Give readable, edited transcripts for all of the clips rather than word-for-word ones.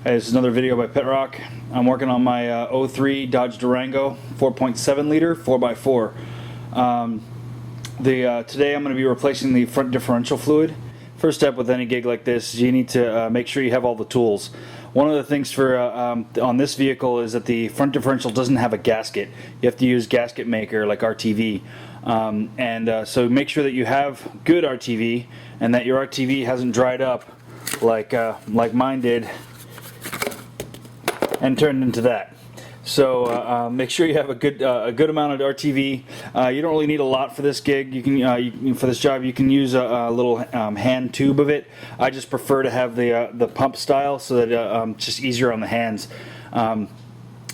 This is another video by PetRock. I'm working on my 03 Dodge Durango 4.7 liter 4x4. Today I'm going to be replacing the front differential fluid. First step with any gig like this is you need to make sure you have all the tools. One of the things for on this vehicle is that the front differential doesn't have a gasket. You have to use gasket maker like RTV. So make sure that you have good RTV and that your RTV hasn't dried up like mine did and turned into that. So make sure you have a good amount of RTV. You don't really need a lot for this gig. You can for this job you can use a little hand tube of it. I just prefer to have the pump style so that it's just easier on the hands.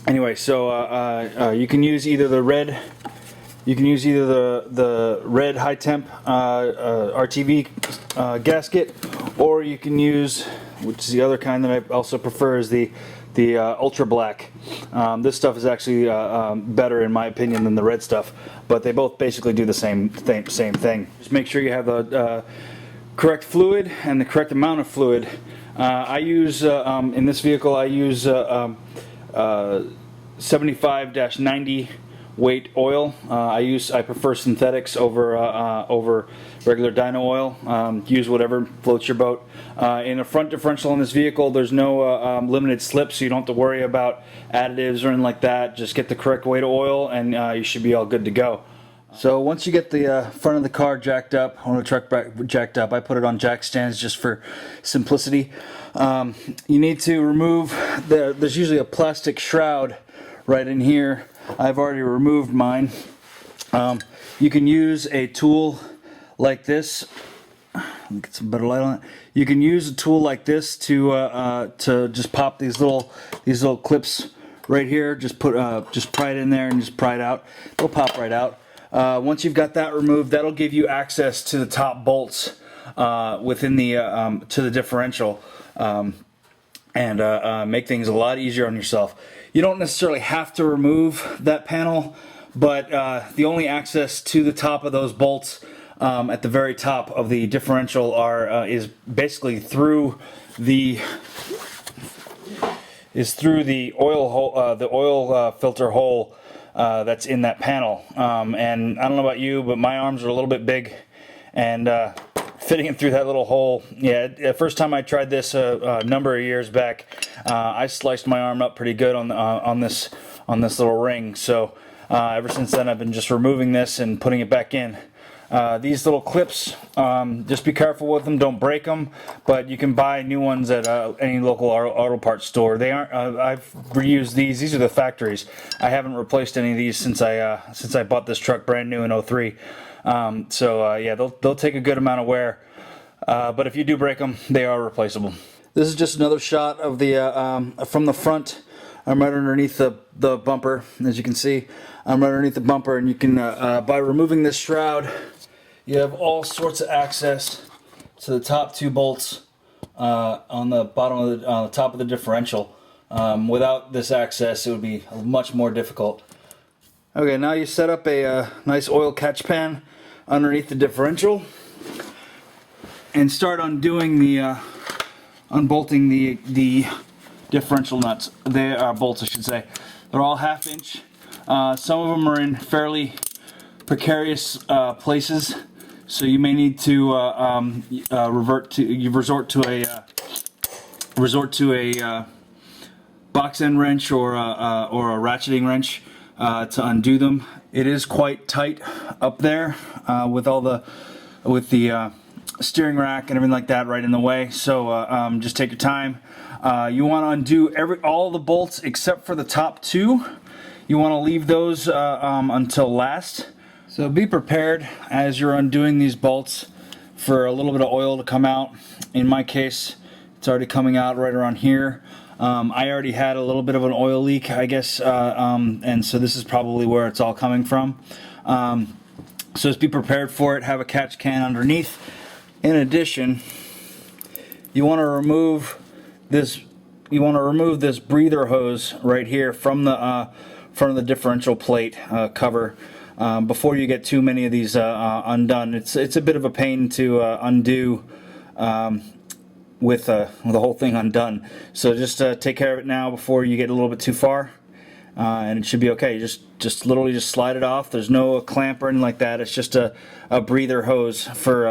Anyway, so you can use either the red. You can use either the red high temp RTV gasket, or you can use, which is the other kind that I also prefer, is the ultra black. This stuff is actually better in my opinion than the red stuff, but they both basically do the same thing. Just make sure you have the correct fluid and the correct amount of fluid. I use in this vehicle I use 75-90 weight oil. I prefer synthetics over regular dyno oil. Use whatever floats your boat. In a front differential on this vehicle, there's no limited slip, so you don't have to worry about additives or anything like that. Just get the correct weight of oil and you should be all good to go. So once you get the front of the car jacked up, or the truck jacked up, I put it on jack stands just for simplicity. You need to remove there's usually a plastic shroud right in here. I've already removed mine. You can use a tool like this. Let me get some better light on it. You can use a tool like this to just pop these little clips right here. Just pry it in there and just pry it out. It'll pop right out. Once you've got that removed, that'll give you access to the top bolts within the to the differential, and make things a lot easier on yourself. You don't necessarily have to remove that panel, but the only access to the top of those bolts at the very top of the differential is basically through the oil hole, the oil filter hole that's in that panel. And I don't know about you, but my arms are a little bit big, and fitting it through that little hole. Yeah, the first time I tried this a number of years back, I sliced my arm up pretty good on this little ring. So ever since then, I've been just removing this and putting it back in. These little clips, just be careful with them. Don't break them. But you can buy new ones at any local auto parts store. They aren't. I've reused these. These are the factories. I haven't replaced any of these since I bought this truck brand new in 03. Yeah, they'll take a good amount of wear, but if you do break them, they are replaceable. This is just another shot of the from the front. I'm right underneath the bumper, as you can see. I'm right underneath the bumper, and you can by removing this shroud, you have all sorts of access to the top two bolts on the bottom of the top of the differential. Without this access, it would be much more difficult. Okay, now you set up a nice oil catch pan underneath the differential and start undoing unbolting the differential nuts. They are bolts, I should say. They're all 1/2 inch. Some of them are in fairly precarious places, so you may need to resort to a box end wrench or a ratcheting wrench to undo them. It is quite tight up there with the steering rack and everything like that right in the way. So just take your time. You want to undo all the bolts except for the top two. You want to leave those until last. So be prepared as you're undoing these bolts for a little bit of oil to come out. In my case, it's already coming out right around here. I already had a little bit of an oil leak, I guess, and so this is probably where it's all coming from. So just be prepared for it. Have a catch can underneath. In addition, you want to remove this. You want to remove this breather hose right here from the front of the differential plate cover before you get too many of these undone. It's a bit of a pain to undo with the whole thing undone. So just take care of it now before you get a little bit too far, and it should be okay. Just literally just slide it off. There's no clamp or anything like that. It's just a breather hose for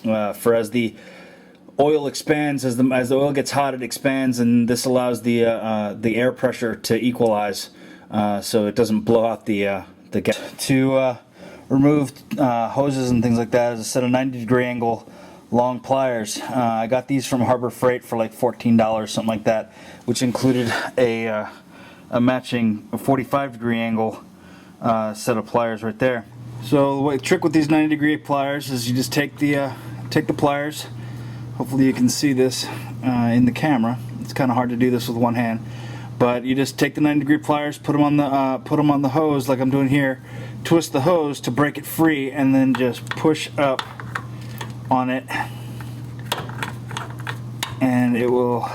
as the oil expands, as the oil gets hot, it expands, and this allows the air pressure to equalize, so it doesn't blow out the gas. To remove hoses and things like that is a set of 90-degree angle long pliers. I got these from Harbor Freight for like $14, something like that, which included a matching 45-degree angle set of pliers right there. So the trick with these 90-degree pliers is you just take the pliers. Hopefully you can see this in the camera. It's kind of hard to do this with one hand, but you just take the 90-degree pliers, put them on the hose like I'm doing here, twist the hose to break it free, and then just push up on it, and it will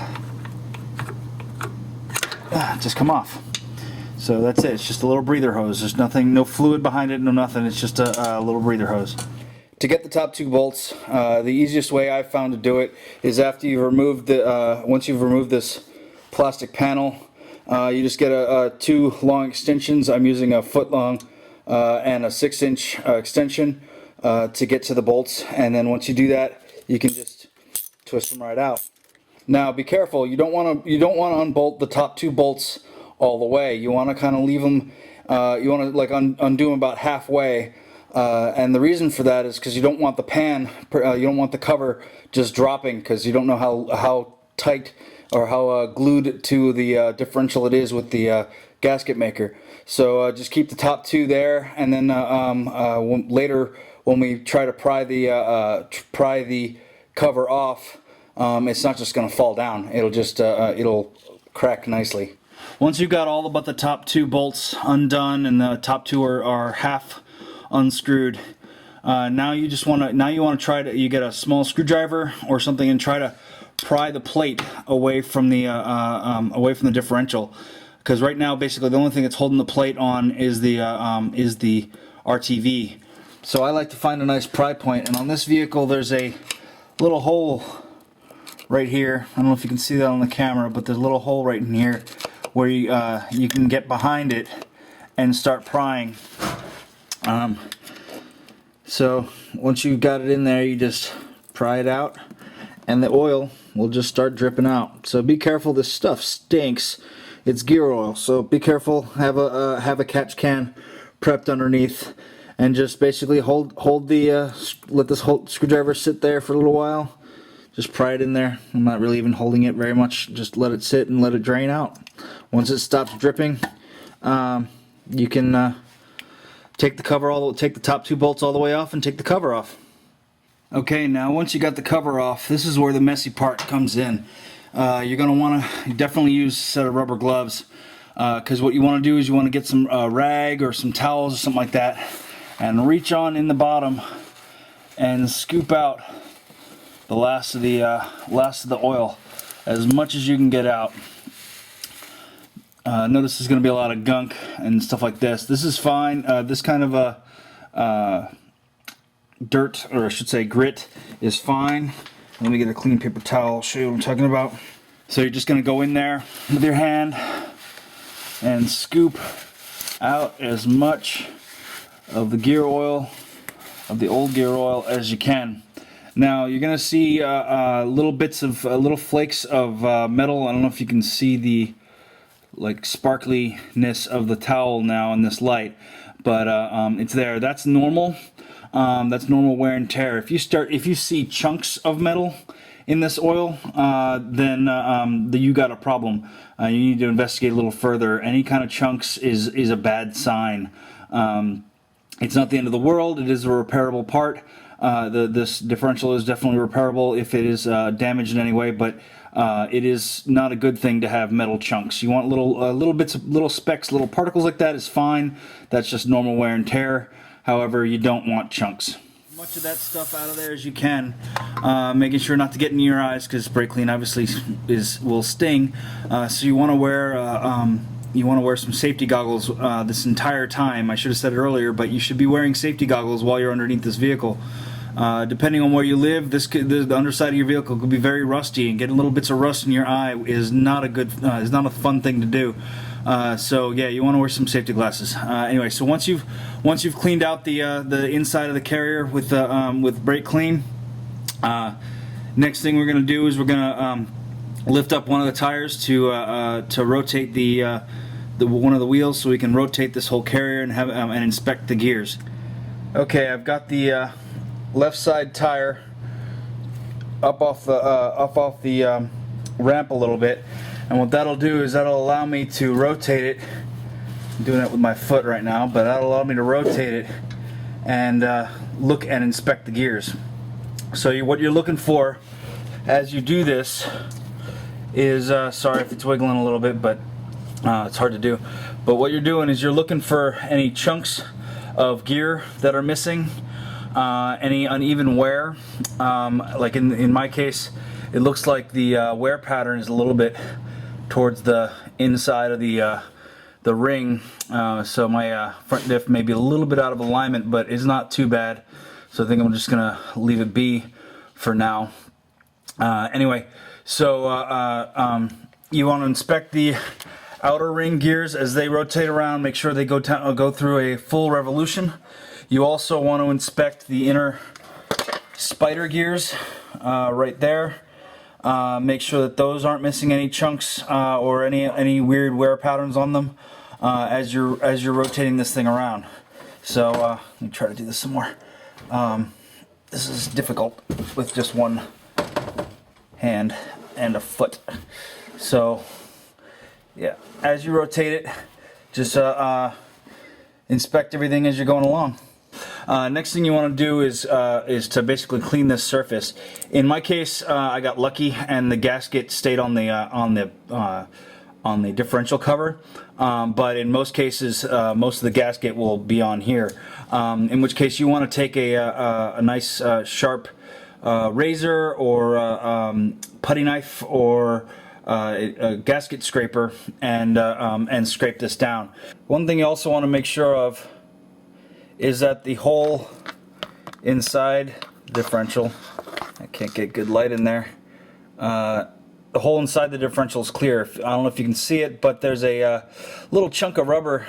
just come off. So that's it. It's just a little breather hose. There's nothing, no fluid behind it, no nothing. It's just a little breather hose. To get the top two bolts, the easiest way I've found to do it is after you've removed once you've removed this plastic panel, you just get two long extensions. I'm using a 1 foot long and a 6-inch extension to get to the bolts, and then once you do that, you can just twist them right out. Now be careful. You don't want to unbolt the top two bolts all the way. You want to kind of leave them. You want to like undo them about halfway. And the reason for that is because you don't want the pan, you don't want the cover just dropping, because you don't know how tight or how glued to the differential it is with the gasket maker. So just keep the top two there, and then later when we try to pry the cover off, it's not just going to fall down. It'll just it'll crack nicely. Once you've got all but the top two bolts undone and the top two are half unscrewed, now you want to try to, you get a small screwdriver or something and try to pry the plate away from the differential, because right now basically the only thing that's holding the plate on is the RTV. So I like to find a nice pry point, and on this vehicle there's a little hole right here. I don't know if you can see that on the camera, but there's a little hole right in here where you can get behind it and start prying. So once you've got it in there, you just pry it out, and the oil will just start dripping out. So be careful. This stuff stinks. It's gear oil, so be careful. Have a catch can prepped underneath, and just basically hold the let this whole screwdriver sit there for a little while. Just pry it in there. I'm not really even holding it very much. Just let it sit and let it drain out. Once it stops dripping, you can take the top two bolts all the way off and take the cover off. Okay, now once you got the cover off, this is where the messy part comes in. You're going to want to definitely use a set of rubber gloves, because what you want to do is you want to get some rag or some towels or something like that, and reach on in the bottom and scoop out the last of the oil, as much as you can get out. Notice there's going to be a lot of gunk and stuff like this. This is fine. This kind of dirt, or I should say grit, is fine. Let me get a clean paper towel. I'll show you what I'm talking about. So you're just going to go in there with your hand and scoop out as much of the gear oil, of the old gear oil, as you can. Now you're going to see little bits of little flakes of metal. I don't know if you can see the like sparkliness of the towel now in this light, but it's there. That's normal. That's normal wear and tear. If you see chunks of metal in this oil, then you got a problem. You need to investigate a little further. Any kind of chunks is a bad sign. It's not the end of the world. It is a repairable part. This differential is definitely repairable if it is damaged in any way, but it is not a good thing to have metal chunks. You want little bits of little specks, little particles like that is fine. That's just normal wear and tear. However, you don't want chunks. Much of that stuff out of there as you can, making sure not to get in your eyes, because spray clean obviously will sting. So you want to wear some safety goggles this entire time. I should have said it earlier, but you should be wearing safety goggles while you're underneath this vehicle. Depending on where you live, the underside of your vehicle could be very rusty, and getting little bits of rust in your eye is not a good, is not a fun thing to do. So yeah, you want to wear some safety glasses. Anyway, so once you've cleaned out the inside of the carrier with brake clean, next thing we're going to do is we're going to lift up one of the tires to rotate one of the wheels, so we can rotate this whole carrier and have and inspect the gears. Okay, I've got the left side tire up off the ramp a little bit, and what that'll do is that'll allow me to rotate it. I'm doing it with my foot right now, but that'll allow me to rotate it and look and inspect the gears. So what you're looking for as you do this is, sorry if it's wiggling a little bit, but it's hard to do. But what you're doing is you're looking for any chunks of gear that are missing, any uneven wear. Like in my case, it looks like the wear pattern is a little bit towards the inside of the ring. So my front diff may be a little bit out of alignment, but it's not too bad. So I think I'm just gonna leave it be for now. Anyway, so you want to inspect the outer ring gears as they rotate around. Make sure they go through a full revolution. You also want to inspect the inner spider gears right there. Make sure that those aren't missing any chunks or any weird wear patterns on them as you're rotating this thing around. So let me try to do this some more. This is difficult with just one hand and a foot. So yeah, as you rotate it, just inspect everything as you're going along. Next thing you want to do is to basically clean this surface. In my case, I got lucky and the gasket stayed on the differential cover, but in most cases, most of the gasket will be on here. In which case, you want to take a nice sharp razor or putty knife or a gasket scraper and scrape this down. One thing you also want to make sure of is that the hole inside differential, I can't get good light in there, the hole inside the differential is clear. I don't know if you can see it, but there's a little chunk of rubber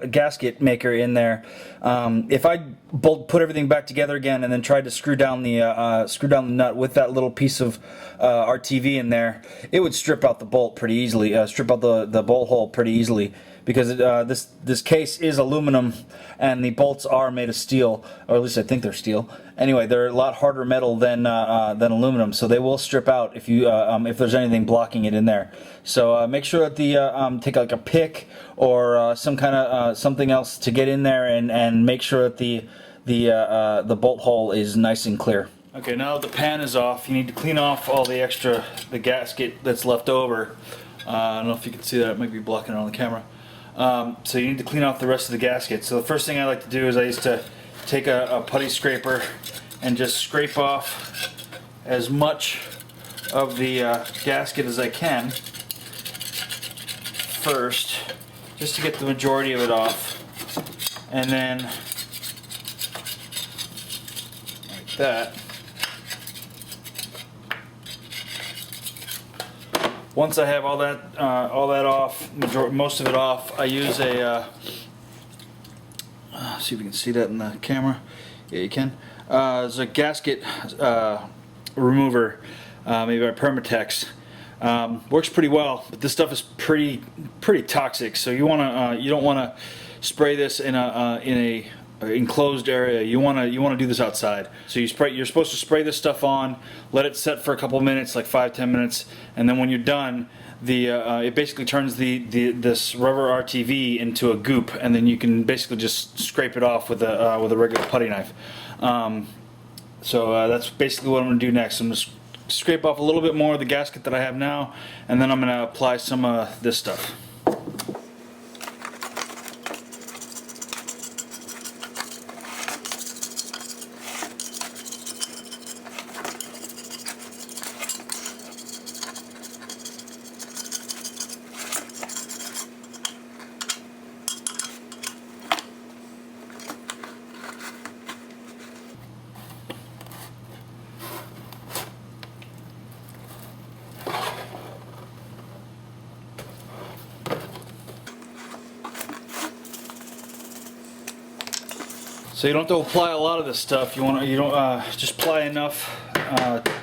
gasket maker in there. If I put everything back together again and then tried to screw down the nut with that little piece of RTV in there, it would strip out the bolt pretty easily, strip out the bolt hole pretty easily, because this case is aluminum and the bolts are made of steel, or at least I think they're steel. Anyway, they're a lot harder metal than aluminum, so they will strip out if you if there's anything blocking it in there. So make sure that the take like a pick or some kind of something else to get in there and make sure that the bolt hole is nice and clear. Okay, now that the pan is off, you need to clean off all the gasket that's left over. I don't know if you can see that, it might be blocking it on the camera. So you need to clean off the rest of the gasket. So the first thing I like to do is I used to take a putty scraper and just scrape off as much of the gasket as I can first, just to get the majority of it off, and then like that. Once I have all that off, most of it off, I use a see if you can see that in the camera. Yeah, you can. There's a gasket remover made by Permatex. Works pretty well, but this stuff is pretty toxic. So you don't want to spray this in a enclosed area. You want to do this outside. So you're supposed to spray this stuff on, let it set for a couple minutes, like 5-10 minutes, and then when you're done, it basically turns this rubber RTV into a goop, and then you can basically just scrape it off with a regular putty knife. So that's basically what I'm going to do next. I'm going to scrape off a little bit more of the gasket that I have now, and then I'm going to apply some of this stuff. So you don't have to apply a lot of this stuff. You don't just apply enough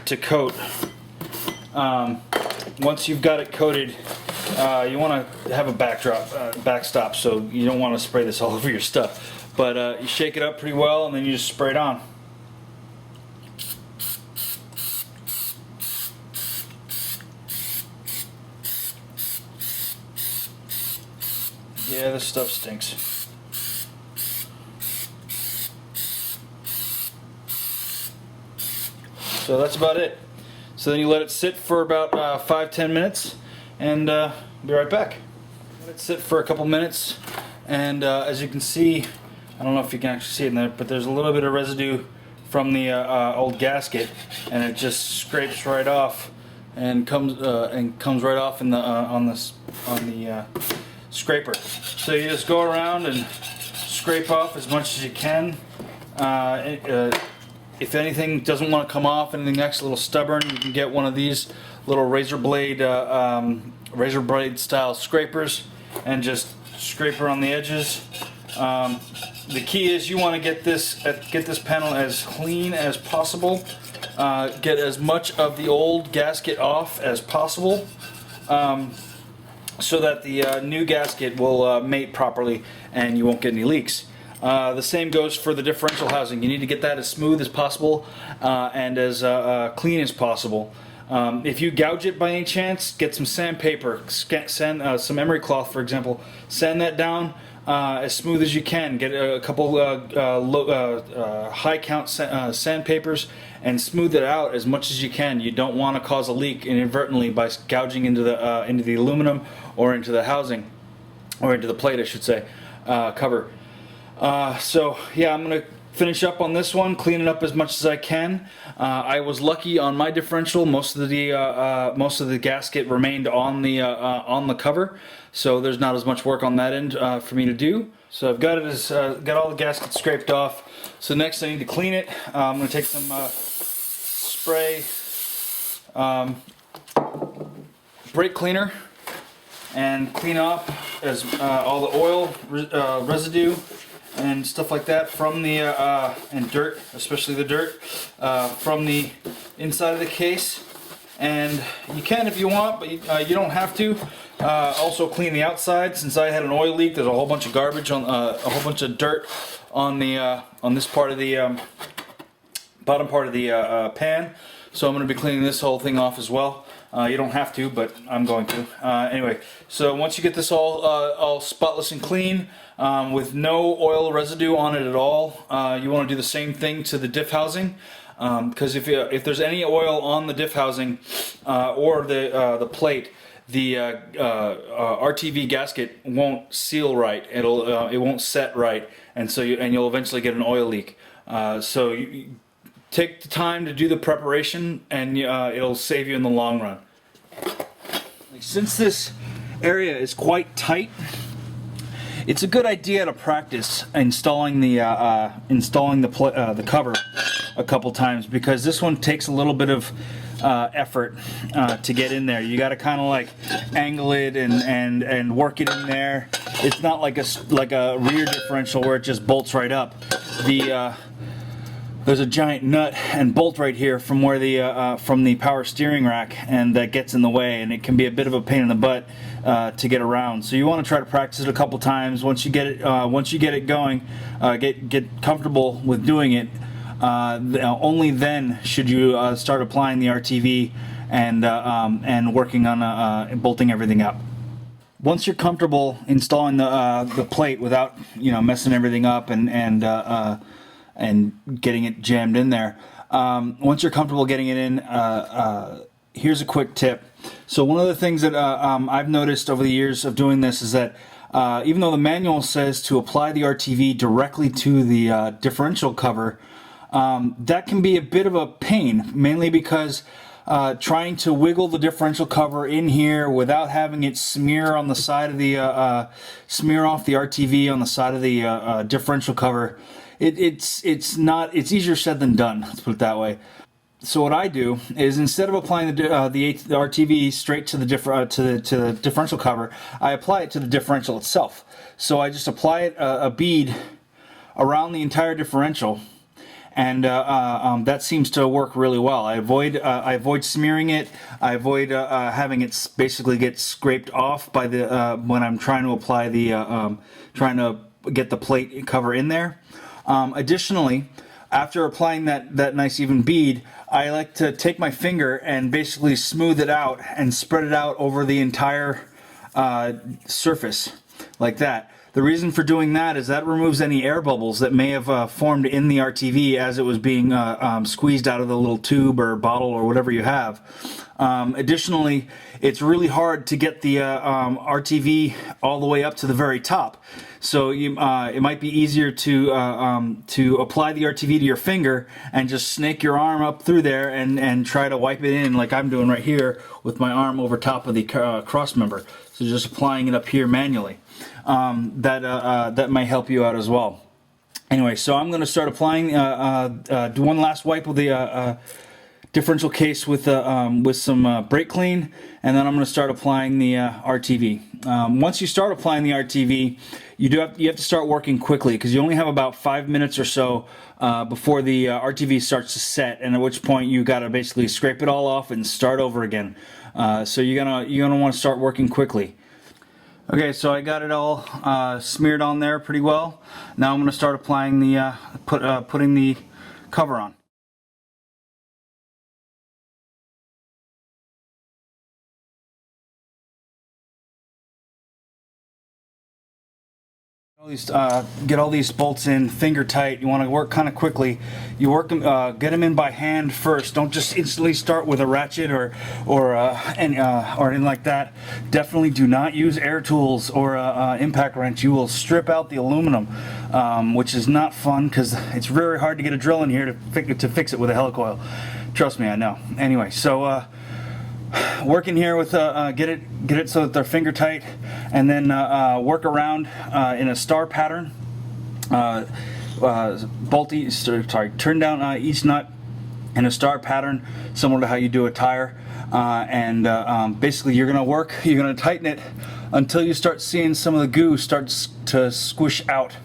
to coat. Once you've got it coated, you want to have a backstop, so you don't want to spray this all over your stuff. But you shake it up pretty well, and then you just spray it on. Yeah, this stuff stinks. So that's about it. So then you let it sit for about 5-10 minutes, and be right back. Let it sit for a couple minutes, and as you can see, I don't know if you can actually see it in there, but there's a little bit of residue from the old gasket, and it just scrapes right off and comes right off in the on the scraper. So you just go around and scrape off as much as you can. If anything doesn't want to come off, anything that's a little stubborn, you can get one of these little razor blade style scrapers and just scrape around the edges. The key is you want to get this panel as clean as possible. Get as much of the old gasket off as possible, so that the new gasket will mate properly and you won't get any leaks. The same goes for the differential housing. You need to get that as smooth as possible and as clean as possible. If you gouge it by any chance, get some sandpaper, sand some emery cloth, for example. Sand that down as smooth as you can. Get a couple high count sandpapers and smooth it out as much as you can. You don't want to cause a leak inadvertently by gouging into the aluminum or into the housing, or into the plate, I should say, cover. So yeah, I'm gonna finish up on this one, clean it up as much as I can. I was lucky on my differential; most of the gasket remained on the cover, so there's not as much work on that end for me to do. So I've got it got all the gaskets scraped off. So next I need to clean it. I'm gonna take some spray brake cleaner and clean off as all the oil residue and stuff like that from the and dirt, especially the dirt from the inside of the case. And you can if you want, but you don't have to. Also clean the outside. Since I had an oil leak, there's a whole bunch of garbage on a whole bunch of dirt on the on this part of the bottom part of the pan. So I'm going to be cleaning this whole thing off as well. You don't have to, but I'm going to. Anyway, so once you get this all spotless and clean, with no oil residue on it at all, you want to do the same thing to the diff housing, because if there's any oil on the diff housing or the plate, the RTV gasket won't seal right. It won't set right, and so you'll eventually get an oil leak. So you take the time to do the preparation, and it'll save you in the long run. Since this area is quite tight, it's a good idea to practice installing the cover a couple times, because this one takes a little bit of effort to get in there. You got to kind of like angle it and work it in there. It's not like a rear differential where it just bolts right up. There's a giant nut and bolt right here from where from the power steering rack, and that gets in the way, and it can be a bit of a pain in the butt to get around. So you want to try to practice it a couple times. Once you get it going, get comfortable with doing it. Only then should you start applying the RTV and working on bolting everything up. Once you're comfortable installing the plate without messing everything up and getting it jammed in there, once you're comfortable getting it in, here's a quick tip. So one of the things that I've noticed over the years of doing this is that even though the manual says to apply the RTV directly to the differential cover, that can be a bit of a pain, mainly because trying to wiggle the differential cover in here without having it smear on the side of the smear off the RTV on the side of the differential cover, it's easier said than done, let's put it that way. So what I do is, instead of applying the RTV straight to the differential cover, I apply it to the differential itself. So I just apply it a bead around the entire differential, and that seems to work really well. I avoid smearing it. I avoid having it basically get scraped off by the when I'm trying to apply the trying to get the plate cover in there. Additionally, after applying that nice even bead, I like to take my finger and basically smooth it out and spread it out over the entire surface like that. The reason for doing that is that removes any air bubbles that may have formed in the RTV as it was being squeezed out of the little tube or bottle or whatever you have. Additionally, it's really hard to get the RTV all the way up to the very top. So it might be easier to apply the RTV to your finger and just snake your arm up through there and try to wipe it in like I'm doing right here with my arm over top of the cross member. So just applying it up here manually. That might help you out as well. Anyway, so I'm going to start applying, do one last wipe of the differential case with some brake clean, and then I'm going to start applying the RTV. Once you start applying the RTV, you have to start working quickly because you only have about 5 minutes or so before the RTV starts to set, and at which point you got to basically scrape it all off and start over again. So you're gonna want to start working quickly. Okay, so I got it all smeared on there pretty well. Now I'm going to start applying the putting the cover on. Get all these bolts in finger tight. You want to work kind of quickly. You work them, get them in by hand first. Don't just instantly start with a ratchet or anything like that. Definitely do not use air tools or impact wrench. You will strip out the aluminum, which is not fun because it's very hard to get a drill in here to fix it with a helicoil. Trust me, I know. Anyway, so. Working here with get it so that they're finger tight, and then work around in a star pattern. Turn down each nut in a star pattern, similar to how you do a tire, and basically you're gonna tighten it until you start seeing some of the goo start to squish out.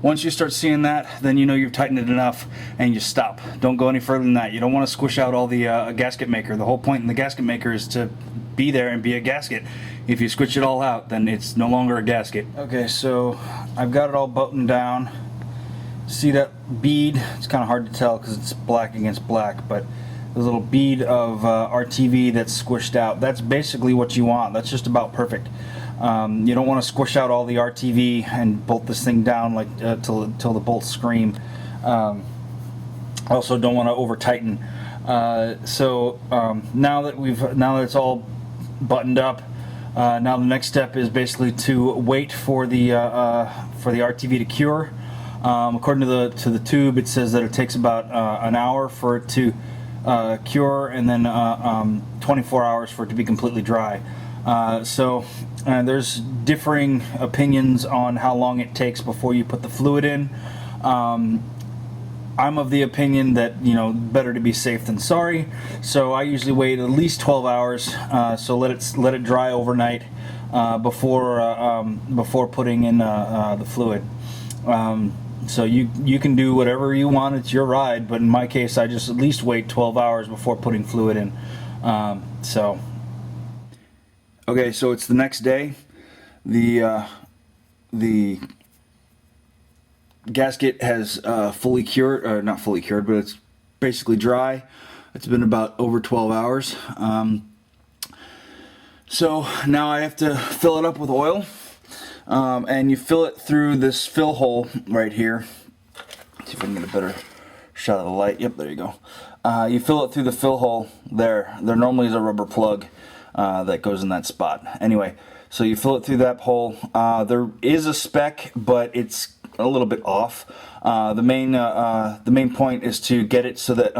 Once you start seeing that, then you know you've tightened it enough and you stop. Don't go any further than that. You don't want to squish out all the gasket maker. The whole point in the gasket maker is to be there and be a gasket. If you squish it all out, then it's no longer a gasket. Okay, so I've got it all buttoned down. See that bead? It's kind of hard to tell because it's black against black, but there's a little bead of RTV that's squished out. That's basically what you want. That's just about perfect. You don't want to squish out all the RTV and bolt this thing down like till the bolts scream. Also, don't want to over tighten. Now that it's all buttoned up, now the next step is basically to wait for the RTV to cure. According to the tube, it says that it takes about an hour for it to cure, and then 24 hours for it to be completely dry. There's differing opinions on how long it takes before you put the fluid in. I'm of the opinion that, better to be safe than sorry. So I usually wait at least 12 hours. So let it dry overnight before putting in the fluid. So you can do whatever you want. It's your ride. But in my case, I just at least wait 12 hours before putting fluid in. Okay, so it's the next day. The gasket has fully cured, or not fully cured, but it's basically dry. It's been about over 12 hours. So now I have to fill it up with oil, and you fill it through this fill hole right here. Let's see if I can get a better shot of the light. Yep, there you go. You fill it through the fill hole there. There normally is a rubber plug that goes in that spot. Anyway, so you fill it through that hole. There is a spec, but it's a little bit off. The main point is to get it so that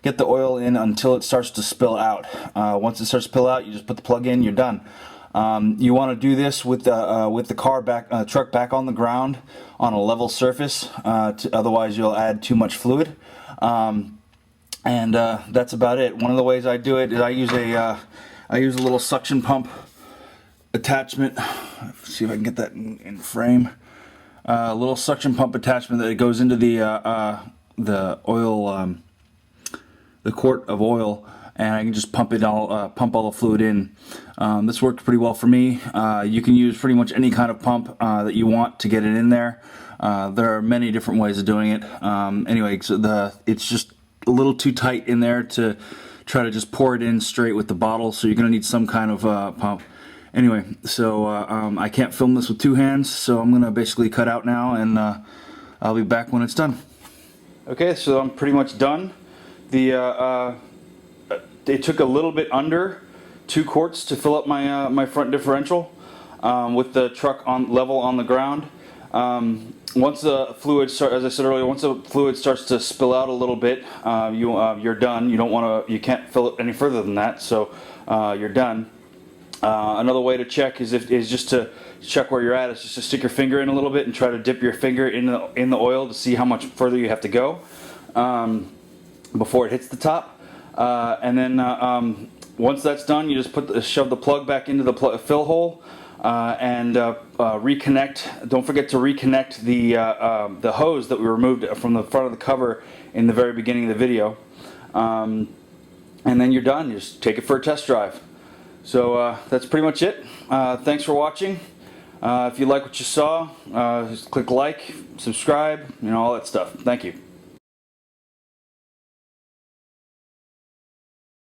get the oil in until it starts to spill out. Once it starts to spill out, you just put the plug in. You're done. You want to do this with the truck back on the ground on a level surface. Otherwise, you'll add too much fluid. And that's about it. One of the ways I do it is I use a little suction pump attachment. Let's see if I can get that in frame. little suction pump attachment that goes into the oil, the quart of oil, and I can just pump all the fluid in. This worked pretty well for me. You can use pretty much any kind of pump that you want to get it in there. There are many different ways of doing it. Anyway, so it's just a little too tight in there to try to just pour it in straight with the bottle, so you're going to need some kind of pump. Anyway, so I can't film this with two hands, so I'm going to basically cut out now, and I'll be back when it's done. Okay, so I'm pretty much done. It took a little bit under 2 quarts to fill up my front differential with the truck level on the ground. Once the fluid as I said earlier, once the fluid starts to spill out a little bit, you're done. You can't fill it any further than that, so you're done. Another way to check is just to check where you're at. Is just to stick your finger in a little bit and try to dip your finger in the oil to see how much further you have to go before it hits the top. And then once that's done, you just shove the plug back into the fill hole and reconnect. Don't forget to reconnect the hose that we removed from the front of the cover in the very beginning of the video. And then you're done. You just take it for a test drive. So that's pretty much it. Thanks for watching. If you like what you saw, just click like, subscribe, all that stuff. Thank you.